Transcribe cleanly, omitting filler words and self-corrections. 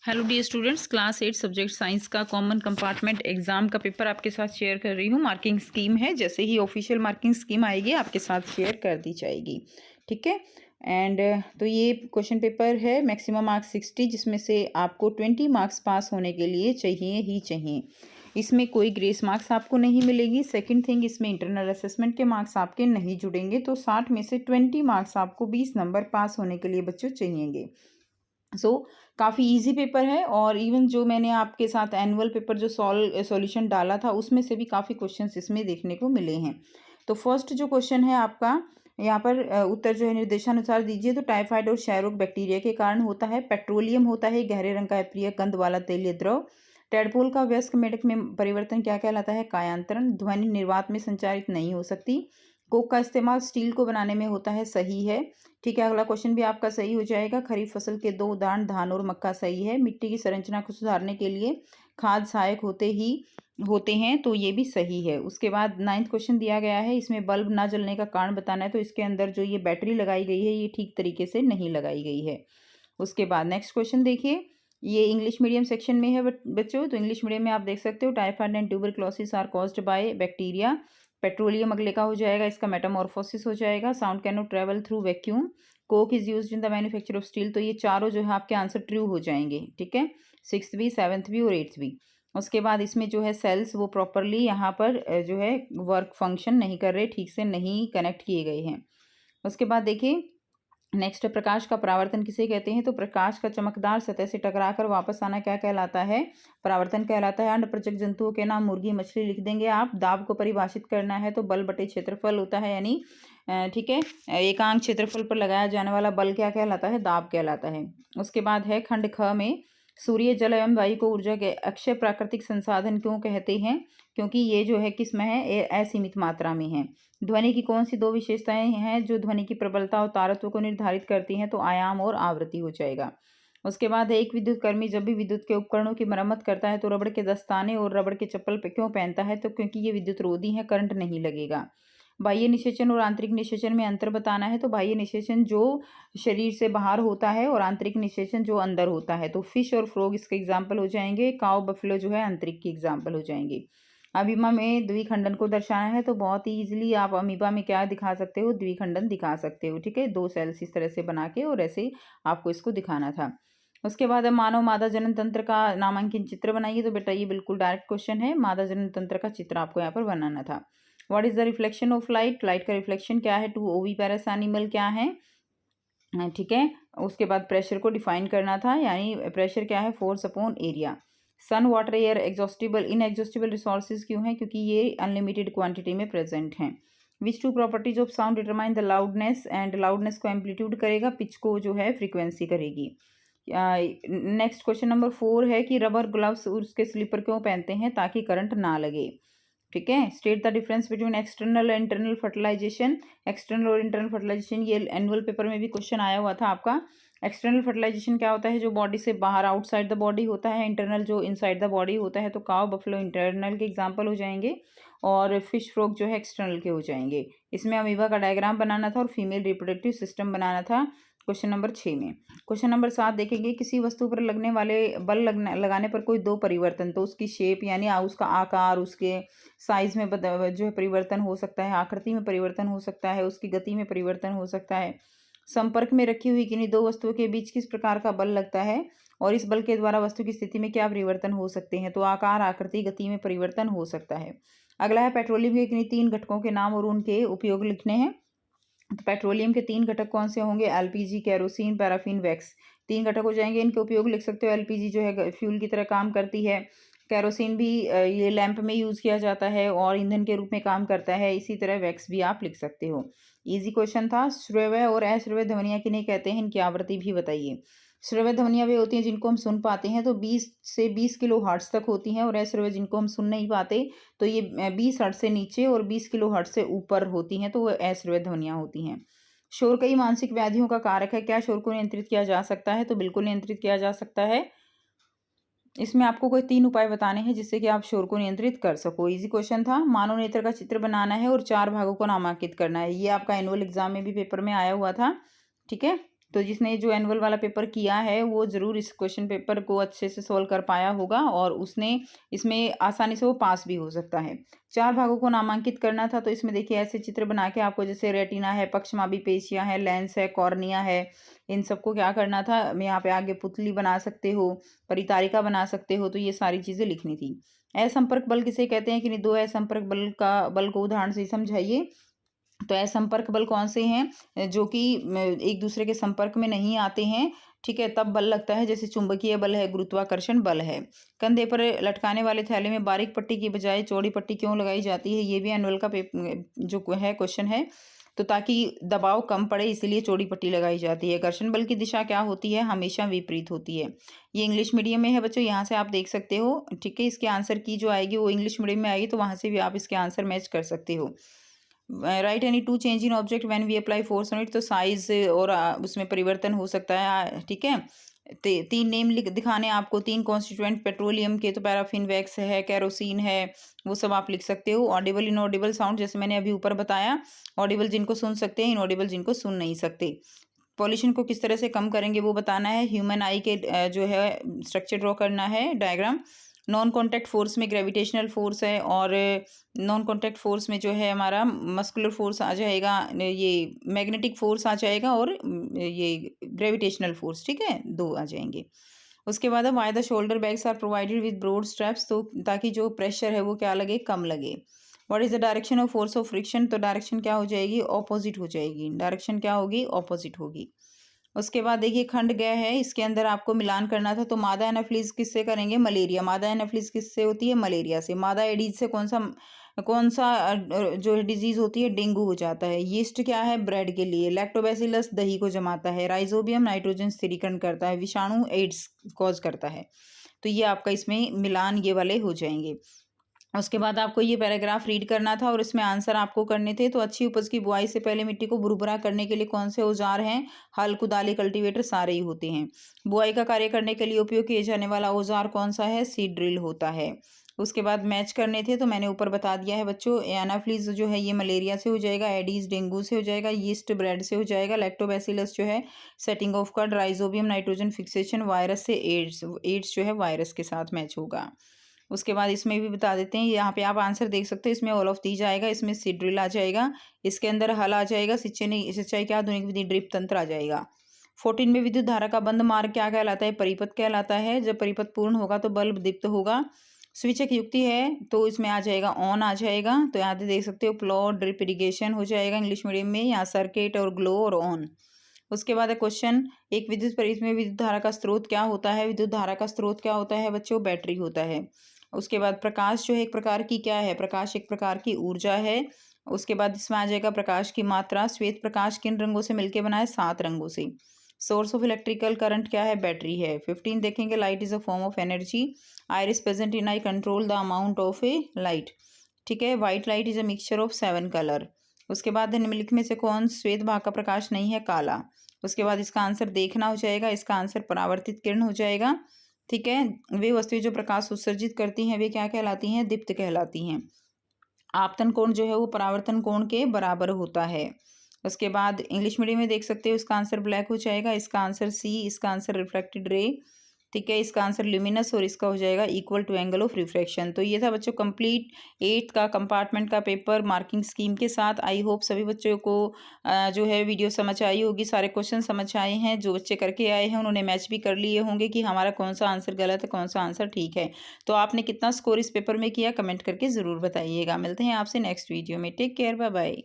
Hello dear students, class 8 subject science का common compartment exam का paper आपके साथ शेयर कर रही हूँ। मार्किंग स्कीम है, जैसे ही ऑफिशियल मार्किंग स्कीम आएगी आपके साथ शेयर कर दी जाएगी। ठीक है। एंड तो ये क्वेश्चन पेपर है मैक्सिमम मार्क्स 60, जिसमें से आपको 20 मार्क्स पास होने के लिए चाहिए ही चाहिए। इसमें कोई ग्रेस मार्क्स आपको नहीं मिलेगी। सेकंड थिंग, इसमें इंटरनल असेसमेंट के मार्क्स आपके नहीं जुड़ेंगे। तो 60 में से 20 मार्क्स आपको 20 नंबर पास होने के लिए बच्चों चाहिएंगे। काफ़ी इजी पेपर है। और इवन जो मैंने आपके साथ एनुअल पेपर जो सॉल्यूशन डाला था, उसमें से भी काफ़ी क्वेश्चंस इसमें देखने को मिले हैं। तो फर्स्ट जो क्वेश्चन है आपका यहाँ पर उत्तर जो है निर्देशानुसार दीजिए। तो टाइफाइड और क्षयरोग बैक्टीरिया के कारण होता है। पेट्रोलियम होता है गहरे रंग का अप्रिय गंध वाला तेलीय द्रव। टेडपोल का वयस्क मेढक में परिवर्तन क्या कहलाता है? कायांतरण। ध्वनि निर्वात में संचारित नहीं हो सकती। कोक का इस्तेमाल स्टील को बनाने में होता है। सही है। ठीक है, अगला क्वेश्चन भी आपका सही हो जाएगा। खरीफ फसल के दो उदाहरण धान और मक्का सही है। मिट्टी की संरचना को सुधारने के लिए खाद सहायक होते हैं, तो ये भी सही है। उसके बाद 9th क्वेश्चन दिया गया है, इसमें बल्ब ना जलने का कारण बताना है। तो इसके अंदर जो ये बैटरी लगाई गई है, ये ठीक तरीके से नहीं लगाई गई है। उसके बाद नेक्स्ट क्वेश्चन देखिए, ये इंग्लिश मीडियम सेक्शन में है बच्चों। तो इंग्लिश मीडियम में आप देख सकते हो, typhoid and tuberculosis are caused by bacteria. Petroleum अगले का हो जाएगा, इसका मेटामॉर्फोसिस हो जाएगा। Sound can not travel through vacuum. Coke is used in the manufacture of steel. तो ये चारों जो है आपके आंसर ट्रू हो जाएंगे। ठीक है, 6th भी, 7th भी और 8th भी। उसके बाद इसमें जो है सेल्स वो प्रॉपरली यहाँ पर जो है वर्क फंक्शन नहीं कर रहे, ठीक से नहीं कनेक्ट किए गए हैं। उसके बाद देखिए नेक्स्ट, प्रकाश का परावर्तन किसे कहते हैं? तो प्रकाश का चमकदार सतह से टकराकर वापस आना क्या कहलाता है? परावर्तन कहलाता है। अंडप्रचक जंतुओं के नाम मुर्गी मछली लिख देंगे आप। दाब को परिभाषित करना है तो बल बटे क्षेत्रफल होता है, यानी ठीक है, एकांक क्षेत्रफल पर लगाया जाने वाला बल क्या कहलाता है? दाब कहलाता है। उसके बाद है खंड ख में, सूर्य जल एवं वायु को ऊर्जा के अक्षय प्राकृतिक संसाधन क्यों कहते हैं? क्योंकि ये जो है किसमें है? असीमित मात्रा में है। ध्वनि की कौन सी दो विशेषताएं हैं जो ध्वनि की प्रबलता और तारत्व को निर्धारित करती हैं? तो आयाम और आवृत्ति हो जाएगा। उसके बाद है, एक विद्युत कर्मी जब भी विद्युत के उपकरणों की मरम्मत करता है तो रबड़ के दस्ताने और रबड़ के चप्पल पे क्यों पहनता है? तो क्योंकि ये विद्युत रोधी है, करंट नहीं लगेगा। बाह्य निषेचन और आंतरिक निषेचन में अंतर बताना है। तो बाह्य निषेचन जो शरीर से बाहर होता है और आंतरिक निषेचन जो अंदर होता है। तो फिश और फ्रॉग इसके एग्जाम्पल हो जाएंगे। काउ बफलो जो है आंतरिक की एग्जाम्पल हो जाएंगे। अमीबा में द्विखंडन को दर्शाना है। तो बहुत ही ईजिली आप अमीबा में क्या दिखा सकते हो? द्विखंडन दिखा सकते हो। ठीक है, 2 सेल्स इस तरह से बना के, और ऐसे आपको इसको दिखाना था। उसके बाद अब मानव मादा जनन तंत्र का नामांकित चित्र बनाइए। तो बेटा ये बिल्कुल डायरेक्ट क्वेश्चन है, मादा जनन तंत्र का चित्र आपको यहाँ पर बनाना था। What is the reflection of light? Light का रिफ्लेक्शन क्या है? टू ओविपेरस एनिमल क्या है? ठीक है। उसके बाद प्रेशर को डिफाइन करना था, यानी प्रेशर क्या है? Force upon area. Sun, water, air exhaustible inexhaustible resources क्यों है? क्योंकि ये अनलिमिटेड क्वांटिटी में प्रेजेंट हैं। Which two properties of sound determine the loudness? And loudness को एम्पलीट्यूड करेगा, पिच को जो है फ्रीक्वेंसी करेगी। नेक्स्ट क्वेश्चन नंबर 4 है कि रबर ग्लव्स उसके स्लीपर क्यों पहनते हैं? ताकि करंट ना लगे। ठीक है। State the difference between external and internal fertilization. External और इंटरनल फर्टिलाइजेशन, ये एनुअल पेपर में भी क्वेश्चन आया हुआ था आपका। एक्सटर्नल फर्टिलाइजेशन क्या होता है? जो बॉडी से बाहर आउटसाइड द बॉडी होता है। इंटरनल जो इनसाइड द बॉडी होता है। तो काउ बफलो इंटरनल के एग्जाम्पल हो जाएंगे, और फिश फ्रॉग जो है एक्सटर्नल के हो जाएंगे। इसमें अमीबा का डायग्राम बनाना था और फीमेल रिप्रोडक्टिव सिस्टम बनाना था क्वेश्चन नंबर 6 में। क्वेश्चन नंबर 7 देखेंगे, किसी वस्तु पर लगने वाले लगाने पर कोई दो परिवर्तन। तो उसकी शेप यानी उसका आकार, उसके साइज में जो है परिवर्तन हो सकता है, आकृति में परिवर्तन हो सकता है, उसकी गति में परिवर्तन हो सकता है। संपर्क में रखी हुई किन्हीं दो वस्तुओं के बीच किस प्रकार का बल लगता है, और इस बल के द्वारा वस्तु की स्थिति में क्या परिवर्तन हो सकते हैं? तो आकार, आकृति, गति में परिवर्तन हो सकता है। अगला है, पेट्रोलियम के किन्हीं 3 घटकों के नाम और उनके उपयोग लिखने हैं। तो पेट्रोलियम के 3 घटक कौन से होंगे? LPG, kerosene, paraffin, wax. 3 घटक हो जाएंगे, इनके उपयोग लिख सकते हो। एलपीजी जो है फ्यूल की तरह काम करती है। केरोसिन भी ये लैंप में यूज़ किया जाता है और ईंधन के रूप में काम करता है। इसी तरह वैक्स भी आप लिख सकते हो। इजी क्वेश्चन था। श्रव्य और अश्रव्य ध्वनियाँ किन्हें कहते हैं? इनकी आवृत्ति भी बताइए। श्रव्य ध्वनियाँ वे होती हैं जिनको हम सुन पाते हैं, तो 20 से 20 किलो हर्ट्ज तक होती हैं। और अश्रव्य जिनको हम सुन नहीं पाते, तो ये 20 हर्ट्ज से नीचे और 20 किलो हर्ट्ज से ऊपर होती हैं, तो वो अश्रव्य ध्वनियाँ होती हैं। शोर कई मानसिक व्याधियों का कारक है। क्या शोर को नियंत्रित किया जा सकता है? तो बिल्कुल नियंत्रित किया जा सकता है। इसमें आपको कोई 3 उपाय बताने हैं जिससे कि आप शोर को नियंत्रित कर सको। इजी क्वेश्चन था। मानव नेत्र का चित्र बनाना है और 4 भागों को नामांकित करना है। ये आपका एनुअल एग्जाम में भी पेपर में आया हुआ था। ठीक है। तो जिसने जो एनुअल वाला पेपर किया है वो ज़रूर इस क्वेश्चन पेपर को अच्छे से सोल्व कर पाया होगा और उसने इसमें आसानी से वो पास भी हो सकता है। 4 भागों को नामांकित करना था, तो इसमें देखिए ऐसे चित्र बना के आपको, जैसे रेटिना है, पक्षमाभी पेशियाँ है, लेंस है, कॉर्निया है, इन सबको क्या करना था, यहाँ पे आगे पुतली बना सकते हो, परितारिका बना सकते हो, तो ये सारी चीज़ें लिखनी थी। असंपर्क बल किसे कहते हैं कि नहीं, 2 असंपर्क बल को उदाहरण से समझाइए। तो असंपर्क बल कौन से हैं, जो कि एक दूसरे के संपर्क में नहीं आते हैं, ठीक है, तब बल लगता है, जैसे चुंबकीय बल है, गुरुत्वाकर्षण बल है। कंधे पर लटकाने वाले थैले में बारीक पट्टी की बजाय चौड़ी पट्टी क्यों लगाई जाती है, ये भी एनुअल का जो है क्वेश्चन है। तो ताकि दबाव कम पड़े इसलिए चौड़ी पट्टी लगाई जाती है। घर्षण बल की दिशा क्या होती है, हमेशा विपरीत होती है। ये इंग्लिश मीडियम में है बच्चों, यहाँ से आप देख सकते हो, ठीक है। इसके आंसर की जो आएगी वो इंग्लिश मीडियम में आएगी, तो वहाँ से भी आप इसके आंसर मैच कर सकते हो। Write any two change in object when we apply force on it, तो साइज और उसमें परिवर्तन हो सकता है, ठीक है। 3 नेम दिखाने आपको, 3 कॉन्स्टिट्यूएंट पेट्रोलियम के, तो पैराफिन, वैक्स है, केरोसिन है, वो सब आप लिख सकते हो। ऑडिबल इनऑडिबल साउंड, जैसे मैंने अभी ऊपर बताया, ऑडिबल जिनको सुन सकते हैं, इनऑडिबल जिनको सुन नहीं सकते। पॉल्यूशन को किस तरह से कम करेंगे वो बताना है। ह्यूमन आई के जो है स्ट्रक्चर ड्रॉ करना है, डायग्राम। नॉन कॉन्टैक्ट फोर्स में ग्रेविटेशनल फोर्स है, और नॉन कॉन्टैक्ट फोर्स में जो है हमारा मस्कुलर फोर्स आ जाएगा, ये मैग्नेटिक फोर्स आ जाएगा, और ये ग्रेविटेशनल फोर्स, ठीक है, 2 आ जाएंगे। उसके बाद अब why the shoulder bags are provided with broad straps, तो ताकि जो प्रेशर है वो क्या लगे, कम लगे। What is the direction of force of friction, तो डायरेक्शन क्या हो जाएगी, ऑपोजिट हो जाएगी। डायरेक्शन क्या होगी, ऑपोजिट होगी। उसके बाद देखिए खंड ग है, इसके अंदर आपको मिलान करना था, तो मादा एनाफिलीज किससे करेंगे, मलेरिया। मादा एनाफिलीज किससे होती है, मलेरिया से। मादा एडीज से कौन सा जो डिजीज होती है, डेंगू हो जाता है। यीस्ट क्या है, ब्रेड के लिए। लैक्टोबैसिलस दही को जमाता है। राइजोबियम नाइट्रोजन स्थिरीकरण करता है। विषाणु एड्स कॉज करता है। तो ये आपका इसमें मिलान ये वाले हो जाएंगे। उसके बाद आपको ये पैराग्राफ रीड करना था और इसमें आंसर आपको करने थे। तो अच्छी उपज की बुआई से पहले मिट्टी को भुरभुरा करने के लिए कौन से औजार हैं, हल, कुदाली, कल्टीवेटर सारे ही होते हैं। बुआई का कार्य करने के लिए उपयोग किए जाने वाला औजार कौन सा है, सीड ड्रिल होता है। उसके बाद मैच करने थे, तो मैंने ऊपर बता दिया है बच्चों। एनाफ्लीज जो है ये मलेरिया से हो जाएगा, एडीज डेंगू से हो जाएगा, यीस्ट ब्रेड से हो जाएगा, लैक्टोबैसिलस जो है setting of curd, rhizobium nitrogen fixation, virus से एड्स, एड्स जो है वायरस के साथ मैच होगा। उसके बाद इसमें भी बता देते हैं, यहाँ पे आप आंसर देख सकते हो, इसमें ऑल ऑफ दीज आएगा, इसमें सीड ड्रिल आ जाएगा, इसके अंदर हल आ जाएगा, सिंचाई क्या, आधुनिक विधि ड्रिप तंत्र आ जाएगा। 14 में विद्युत धारा का बंद मार्ग क्या कहलाता है, परिपथ कहलाता है। जब परिपथ पूर्ण होगा तो बल्ब दीप्त होगा। स्विचक युक्ति है, तो इसमें आ जाएगा ऑन आ जाएगा। तो यहाँ पे देख सकते हो प्लॉट, ड्रिप इरिगेशन हो जाएगा इंग्लिश मीडियम में, यहाँ सर्किट और ग्लो और ऑन। उसके बाद है क्वेश्चन, एक विद्युत परिपथ में विद्युत धारा का स्रोत क्या होता है। विद्युत धारा का स्रोत क्या होता है बच्चों, बैटरी होता है। उसके बाद प्रकाश जो है एक प्रकार की क्या है, प्रकाश एक प्रकार की ऊर्जा है। उसके बाद इसमें आ जाएगा प्रकाश की मात्रा। श्वेत प्रकाश किन रंगों से मिलकर बना है, 7 रंगों से। सोर्स ऑफ इलेक्ट्रिकल करंट क्या है, बैटरी है। 15 देखेंगे, light is a form of energy. Iris present in I control the amount of A light, ठीक है। White light is a mixture of 7 colour. उसके बाद निम्नलिखित में से कौन श्वेत भाग का प्रकाश नहीं है, काला। उसके बाद इसका आंसर देखना हो जाएगा, इसका आंसर परावर्तित किरण हो जाएगा, ठीक है। वे वस्तुएं जो प्रकाश उत्सर्जित करती हैं वे क्या कहलाती हैं, दीप्त कहलाती हैं। आपतन कोण जो है वो परावर्तन कोण के बराबर होता है। उसके बाद इंग्लिश मीडियम में देख सकते हो, इसका आंसर ब्लैक हो जाएगा, इसका आंसर सी, इसका आंसर रिफ्लेक्टेड रे, ठीक है, इसका आंसर ल्यूमिनस, और इसका हो जाएगा equal to angle of refraction. तो ये था बच्चों कंप्लीट 8th का कंपार्टमेंट का पेपर मार्किंग स्कीम के साथ। आई होप सभी बच्चों को जो है वीडियो समझ आई होगी, सारे क्वेश्चन समझ आए हैं। जो बच्चे करके आए हैं उन्होंने मैच भी कर लिए होंगे कि हमारा कौन सा आंसर गलत है, कौन सा आंसर ठीक है। तो आपने कितना स्कोर इस पेपर में किया, कमेंट करके ज़रूर बताइएगा। मिलते हैं आपसे नेक्स्ट वीडियो में। Take care, bye bye.